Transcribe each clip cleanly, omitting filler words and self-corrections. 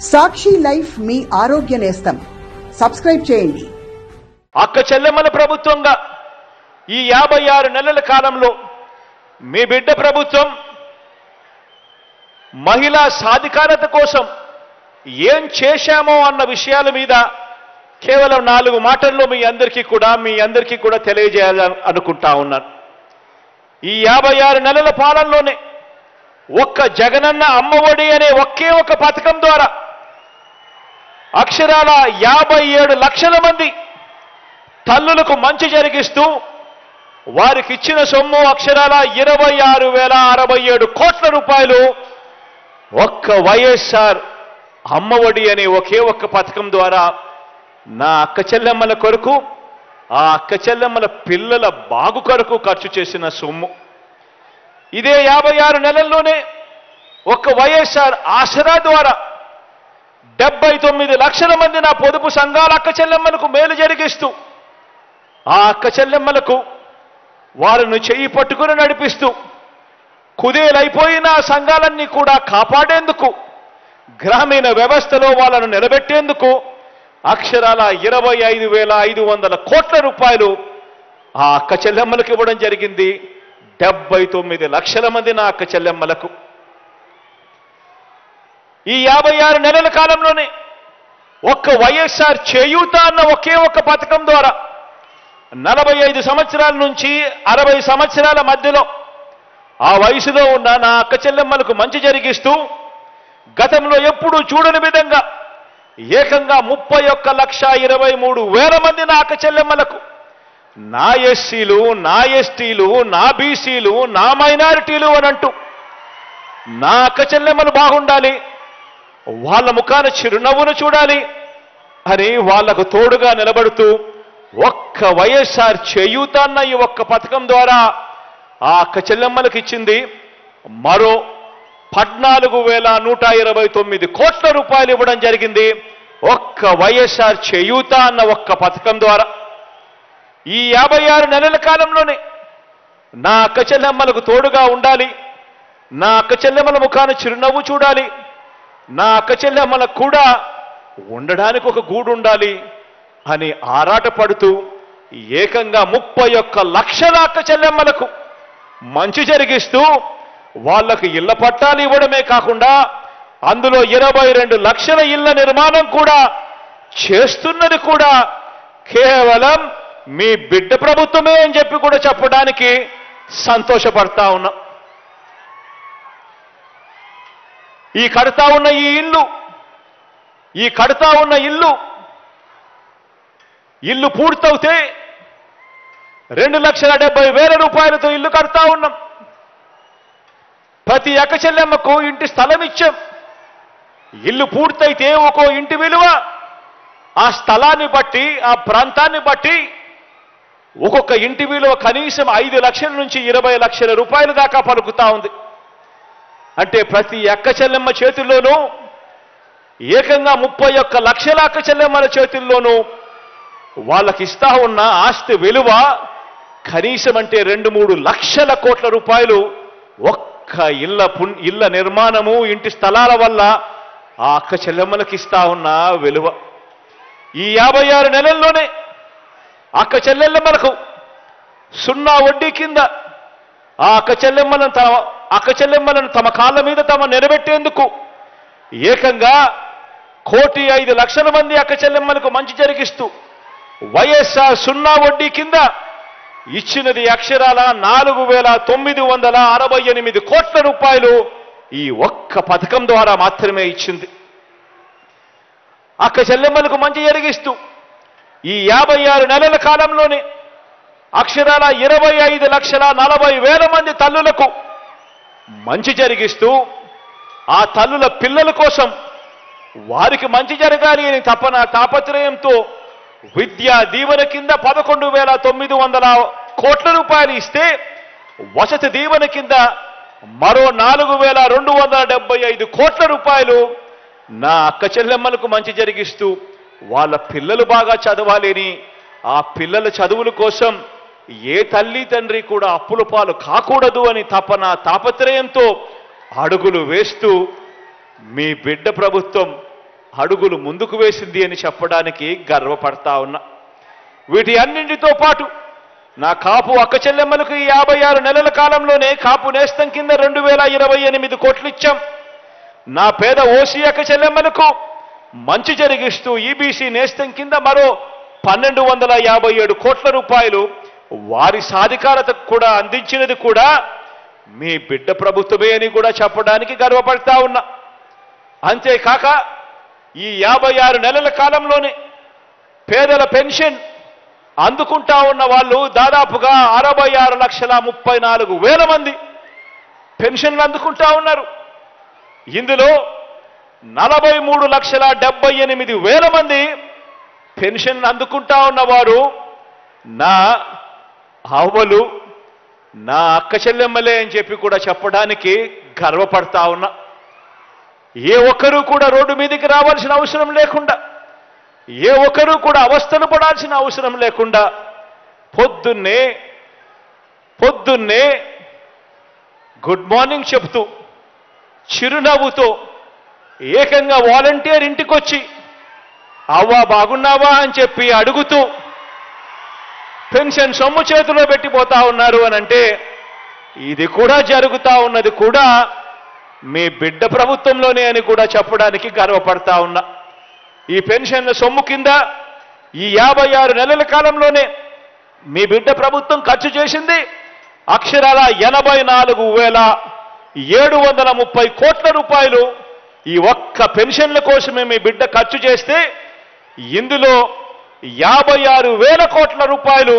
సాక్షి life మీ ఆరోగ్య నేస్తం. Subscribe చేయండి. అక్క చెల్లెమ్మల ప్రభుత్వంగా ఈ 56 నెలల కాలంలో మీ బిడ్డ ప్రభుత్వం మహిళా సాధికారత కోసం ఏం చేశామో అన్న విషయాల మీద కేవలం 4 మాటల్లో మీ అందరికీ కూడా తెలియజేయాలని అనుకుంటా ఉన్నాను. ఈ 56 నెలల పాలనలోనే ఒక్క జగనన్న అమ్మఒడి అనే ఒకే ఒక పథకం ద్వారా అక్షరాల 57 లక్షల మంది తల్లులకు మంచి జరిగిస్తూ వారికి ఇచ్చిన సొమ్ము అక్షరాల 26,067 కోట్ల రూపాయలు ఒక్క వైఎస్ఆర్ అమ్మఒడి అనే ఒకే ఒక్క పథకం ద్వారా నా అక్క చెల్లెమ్మల కొరకు, ఆ అక్క చెల్లెమ్మల పిల్లల బాగు కొరకు ఖర్చు చేసిన సొమ్ము. ఇదే 56 నెలల్లోనే ఒక్క వైఎస్ఆర్ ఆసరా ద్వారా 79 లక్షల మంది నా పొదుపు సంఘాల అక్క చెల్లెమ్మలకు మేలు జరిగిస్తూ, ఆ అక్క చెల్లెమ్మలకు వారిని చెయ్యి పట్టుకుని నడిపిస్తూ కుదేలైపోయిన సంఘాలన్నీ కూడా కాపాడేందుకు, గ్రామీణ వ్యవస్థలో వాళ్ళను నిలబెట్టేందుకు అక్షరాల 25,500 కోట్ల రూపాయలు ఆ అక్క చెల్లెమ్మలకు ఇవ్వడం జరిగింది. 79 లక్షల మంది నా అక్క చెల్లెమ్మలకు. ఈ 56 నెలల కాలంలోనే ఒక్క వైఎస్ఆర్ చేయూత అన్న ఒకే ఒక్క పథకం ద్వారా 45 సంవత్సరాల నుంచి 60 సంవత్సరాల మధ్యలో ఆ వయసులో ఉన్న నా అక్క చెల్లెమ్మలకు మంచి జరిగిస్తూ గతంలో ఎప్పుడూ చూడని విధంగా ఏకంగా 31,23,000 మంది నా అక్క చెల్లెమ్మలకు, నా ఎస్సీలు, నా ఎస్టీలు, నా బీసీలు, నా మైనారిటీలు అనంటూ నా అక్క చెల్లెమ్మలు బాగుండాలి, వాళ్ళ ముఖాన చిరునవ్వును చూడాలి అని వాళ్లకు తోడుగా నిలబడుతూ ఒక్క వైఎస్ఆర్ చేయూత అన్న ఈ ఒక్క పథకం ద్వారా ఆ అక్క చెల్లెమ్మలకు ఇచ్చింది మరో 14,129 కోట్ల రూపాయలు ఇవ్వడం జరిగింది. ఒక్క వైఎస్ఆర్ చేయూత అన్న ఒక్క పథకం ద్వారా ఈ 56 నెలల కాలంలోనే నా అక్క చెల్లెమ్మలకు తోడుగా ఉండాలి, నా అక్క చెల్లెమ్మల ముఖాన చిరునవ్వు చూడాలి, నా అక్క చెల్లెమ్మలకు కూడా ఉండడానికి ఒక గూడు ఉండాలి అని ఆరాటపడుతూ ఏకంగా 31 లక్షల అక్క చెల్లెమ్మలకు మంచి జరిగిస్తూ వాళ్లకు ఇళ్ల పట్టాలు ఇవ్వడమే కాకుండా అందులో 22 లక్షల ఇళ్ల నిర్మాణం కూడా చేస్తున్నది కూడా కేవలం మీ బిడ్డ ప్రభుత్వమే అని చెప్పి కూడా చెప్పడానికి సంతోషపడతా ఉన్నాం. ఈ కడతా ఉన్న ఇల్లు పూర్తవుతే 2,70,000 రూపాయలతో ఇల్లు కడతా ఉన్నాం. ప్రతి అక్క చెల్లెమ్మకు ఇంటి స్థలం ఇచ్చాం. ఇల్లు పూర్తయితే ఒక్కో ఇంటి విలువ ఆ స్థలాన్ని బట్టి, ఆ ప్రాంతాన్ని బట్టి ఒక్కొక్క ఇంటి విలువ కనీసం 5 లక్షల నుంచి 20 లక్షల రూపాయల దాకా పలుకుతా ఉంది. అంటే ప్రతి అక్క చెల్లెమ్మ చేతుల్లోనూ ఏకంగా 31 లక్షల అక్క చెల్లెమ్మల చేతుల్లోనూ వాళ్ళకి ఇస్తా ఉన్న ఆస్తి విలువ కనీసం అంటే 2-3 లక్షల కోట్ల రూపాయలు ఒక్క ఇళ్ల నిర్మాణము, ఇంటి స్థలాల వల్ల ఆ అక్క చెల్లెమ్మలకు ఇస్తా ఉన్న విలువ. ఈ 56 నెలల్లోనే అక్క చెల్లెమ్మలకు 0 వడ్డీ కింద ఆ అక్క చెల్లెమ్మలను తమ కాళ్ళ మీద తమ నిలబెట్టేందుకు ఏకంగా 1,05,00,000 మంది అక్క చెల్లెమ్మలకు మంచి జరిగిస్తూ వైఎస్ఆర్ 0 వడ్డీ కింద ఇచ్చినది అక్షరాల 4,968 కోట్ల రూపాయలు ఈ ఒక్క పథకం ద్వారా మాత్రమే ఇచ్చింది. అక్క చెల్లెమ్మలకు మంచి జరిగిస్తూ ఈ 56 నెలల కాలంలోనే అక్షరాల 25,40,000 మంది తల్లులకు మంచి జరిగిస్తూ ఆ తల్లుల పిల్లల కోసం వారికి మంచి జరగాలి అని తాపత్రయంతో విద్యా దీవెన కింద 11,900 కోట్ల రూపాయలు ఇస్తే వసతి దీవెన కింద మరో 4,275 కోట్ల రూపాయలు నా అక్క చెల్లెమ్మలకు మంచి జరిగిస్తూ వాళ్ళ పిల్లలు బాగా చదవాలని, ఆ పిల్లల చదువుల కోసం ఏ తల్లి తండ్రి కూడా అప్పుల పాలు కాకూడదు అని తాపత్రయంతో అడుగులు వేస్తూ మీ బిడ్డ ప్రభుత్వం అడుగులు ముందుకు వేసింది అని చెప్పడానికి గర్వపడతా ఉన్నా. వీటి అన్నింటితో పాటు నా కాపు అక్క చెల్లెమ్మలకు ఈ 56 నెలల కాలంలోనే కాపు నేస్తం కింద 2028 కోట్లు ఇచ్చాం. నా పేద ఓసీ అక్క చెల్లెమ్మలకు మంచి జరిగిస్తూ ఈబీసీ నేస్తం కింద మరో 1257 కోట్ల రూపాయలు వారి సాధికారతకు కూడా అందించినది కూడా మీ బిడ్డ ప్రభుత్వమే అని కూడా చెప్పడానికి గర్వపడతా ఉన్నా. అంతేకాక ఈ 56 నెలల కాలంలోనే పేదల పెన్షన్ అందుకుంటా ఉన్న వాళ్ళు దాదాపుగా 66,34,000 మంది పెన్షన్లు అందుకుంటా ఉన్నారు. ఇందులో 43,78,000 మంది పెన్షన్ అందుకుంటా ఉన్నవారు నా అవ్వలు, నా అక్క చెల్లెమ్మలే అని చెప్పి కూడా చెప్పడానికి గర్వపడతా ఉన్నా. ఏ ఒక్కరూ కూడా రోడ్డు మీదకి రావాల్సిన అవసరం లేకుండా, ఏ ఒక్కరూ కూడా అవస్థలు పడాల్సిన అవసరం లేకుండా పొద్దున్నే గుడ్ మార్నింగ్ చెప్తూ చిరునవ్వుతో ఏకంగా వాలంటీర్ ఇంటికొచ్చి అవ్వా బాగున్నావా అని చెప్పి అడుగుతూ పెన్షన్ సొమ్ము చేతిలో పెట్టిపోతా ఉన్నారు అని అంటే ఇది కూడా జరుగుతా ఉన్నది కూడా మీ బిడ్డ ప్రభుత్వంలోనే అని కూడా చెప్పడానికి గర్వపడతా ఉన్నా. ఈ పెన్షన్ల సొమ్ము కింద ఈ 56 నెలల కాలంలోనే మీ బిడ్డ ప్రభుత్వం ఖర్చు చేసింది అక్షరాల 84,730 కోట్ల రూపాయలు. ఈ ఒక్క పెన్షన్ల కోసమే మీ బిడ్డ ఖర్చు చేస్తే ఇందులో 56,000 కోట్ల రూపాయలు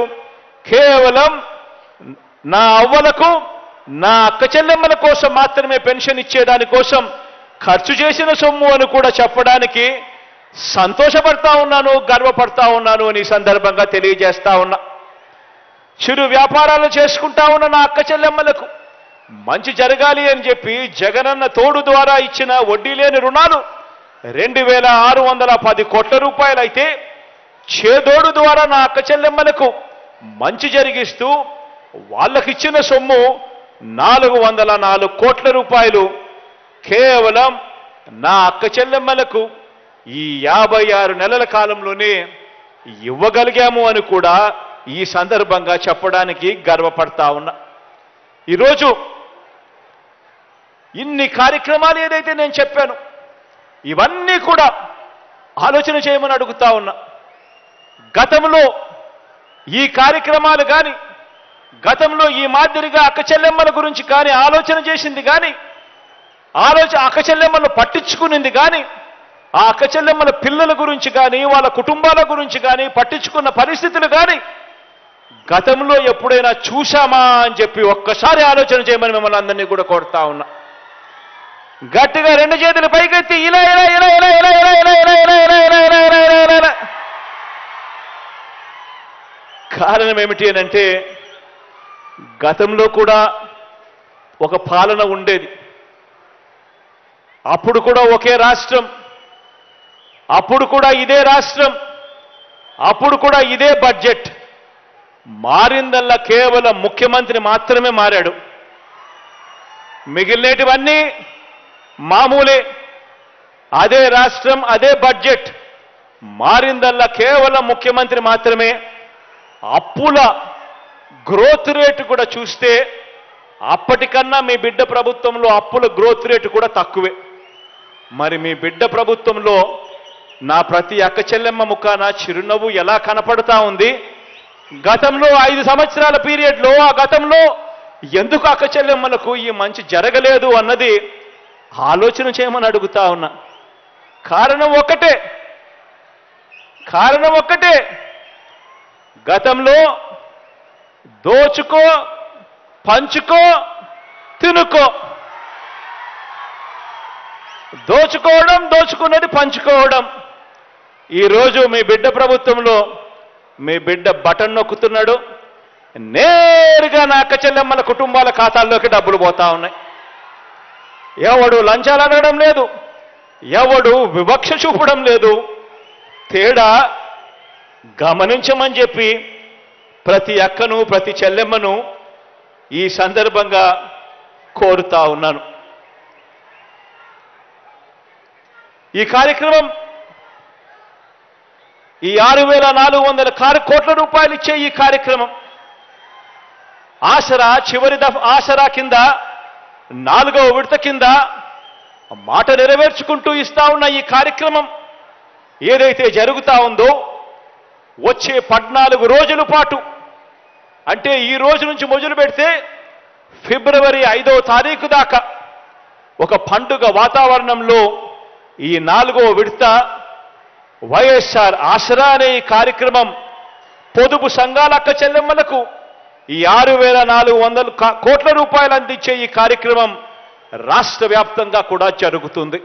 కేవలం నా అవ్వలకు, నా అక్క చెల్లెమ్మల కోసం మాత్రమే పెన్షన్ ఇచ్చేదాని కోసం ఖర్చు చేసిన సొమ్ము అని కూడా చెప్పడానికి సంతోషపడతా ఉన్నాను, గర్వపడతా ఉన్నాను అని సందర్భంగా తెలియజేస్తా ఉన్నా. చిరు వ్యాపారాలు చేసుకుంటా ఉన్న నా అక్క చెల్లెమ్మలకు మంచి జరగాలి అని చెప్పి జగనన్న తోడు ద్వారా ఇచ్చిన వడ్డీ లేని రుణాలు 2,610 కోట్ల రూపాయలు అయితే, చేదోడు ద్వారా నా అక్క చెల్లెమ్మలకు మంచి జరిగిస్తూ వాళ్ళకిచ్చిన సొమ్ము 404 కోట్ల రూపాయలు కేవలం నా అక్క చెల్లెమ్మలకు ఈ 56 నెలల కాలంలోనే ఇవ్వగలిగాము అని కూడా ఈ సందర్భంగా చెప్పడానికి గర్వపడతా ఉన్నా. ఈరోజు ఇన్ని కార్యక్రమాలు ఏదైతే నేను చెప్పాను ఇవన్నీ కూడా ఆలోచన చేయమని అడుగుతా ఉన్నా. గతంలో ఈ కార్యక్రమాలు కానీ, గతంలో ఈ మాదిరిగా అక్క చెల్లెమ్మల గురించి కానీ ఆలోచన చేసింది కానీ, అక్క చెల్లెమ్మలను పట్టించుకునింది కానీ, ఆ అక్క చెల్లెమ్మల పిల్లల గురించి కానీ, వాళ్ళ కుటుంబాల గురించి కానీ పట్టించుకున్న పరిస్థితులు కానీ గతంలో ఎప్పుడైనా చూశామా అని చెప్పి ఒక్కసారి ఆలోచన చేయమని మిమ్మల్ని అందరినీ కూడా కోరుతా ఉన్నా. గట్టిగా 2 చేతులు పైకెత్తి ఇలా ఇలా ఇలా ఇలా ఇలా ఇలా ఇలా ఇలా ఇలా ఇలా ఇలా ఇలా ఇలా ఇలా ఇలా. కారణం ఏమిటి అని అంటే గతంలో కూడా ఒక పాలన ఉండేది. అప్పుడు కూడా ఒకే రాష్ట్రం, అప్పుడు కూడా ఇదే రాష్ట్రం, అప్పుడు కూడా ఇదే బడ్జెట్. మారిందల్లా కేవలం ముఖ్యమంత్రి మాత్రమే మారాడు, మిగిలినటివన్నీ మామూలే. అదే రాష్ట్రం, అదే బడ్జెట్. మారిందల్లా కేవలం ముఖ్యమంత్రి మాత్రమే. అప్పుల గ్రోత్ రేటు కూడా చూస్తే అప్పటికన్నా మీ బిడ్డ ప్రభుత్వంలో అప్పుల గ్రోత్ రేటు కూడా తక్కువే. మరి మీ బిడ్డ ప్రభుత్వంలో నా ప్రతి అక్క చెల్లెమ్మ ముఖాన చిరునవ్వు ఎలా కనపడతా ఉంది? గతంలో 5 సంవత్సరాల పీరియడ్లో ఆ గతంలో ఎందుకు అక్క చెల్లెమ్మలకు ఈ మంచి జరగలేదు అన్నది ఆలోచన చేయమని అడుగుతా ఉన్నా. కారణం ఒక్కటే, గతంలో దోచుకో, పంచుకో, తినుకో. దోచుకోవడం, దోచుకున్నది పంచుకోవడం. ఈరోజు మీ బిడ్డ ప్రభుత్వంలో మీ బిడ్డ బటన్ నొక్కుతున్నాడు, నేరుగా నా అక్క చెల్లెమ్మల కుటుంబాల ఖాతాల్లోకి డబ్బులు పోతా ఉన్నాయి. ఎవడు లంచాలు అడగడం లేదు, ఎవడు వివక్ష చూపడం లేదు. తేడా గమనించమని చెప్పి ప్రతి అక్కను, ప్రతి చెల్లెమ్మను ఈ సందర్భంగా కోరుతా ఉన్నాను. ఈ కార్యక్రమం ఈ 6,400 కోట్ల రూపాయలు ఇచ్చే ఈ కార్యక్రమం ఆసరా ఆసరా కింద 4వ విడత కింద మాట నెరవేర్చుకుంటూ ఇస్తా ఉన్న ఈ కార్యక్రమం ఏదైతే జరుగుతా ఉందో వచ్చే 14 రోజుల పాటు, అంటే ఈ రోజు నుంచి మొదలు పెడితే ఫిబ్రవరి 5వ తారీఖు దాకా ఒక పండుగ వాతావరణంలో ఈ 4వ విడత వైఎస్ఆర్ ఆసరా అనే ఈ కార్యక్రమం పొదుపు సంఘాల అక్క చెల్లెమ్మలకు ఈ 6,400 కోట్ల రూపాయలు అందించే ఈ కార్యక్రమం రాష్ట్ర వ్యాప్తంగా కూడా జరుగుతుంది.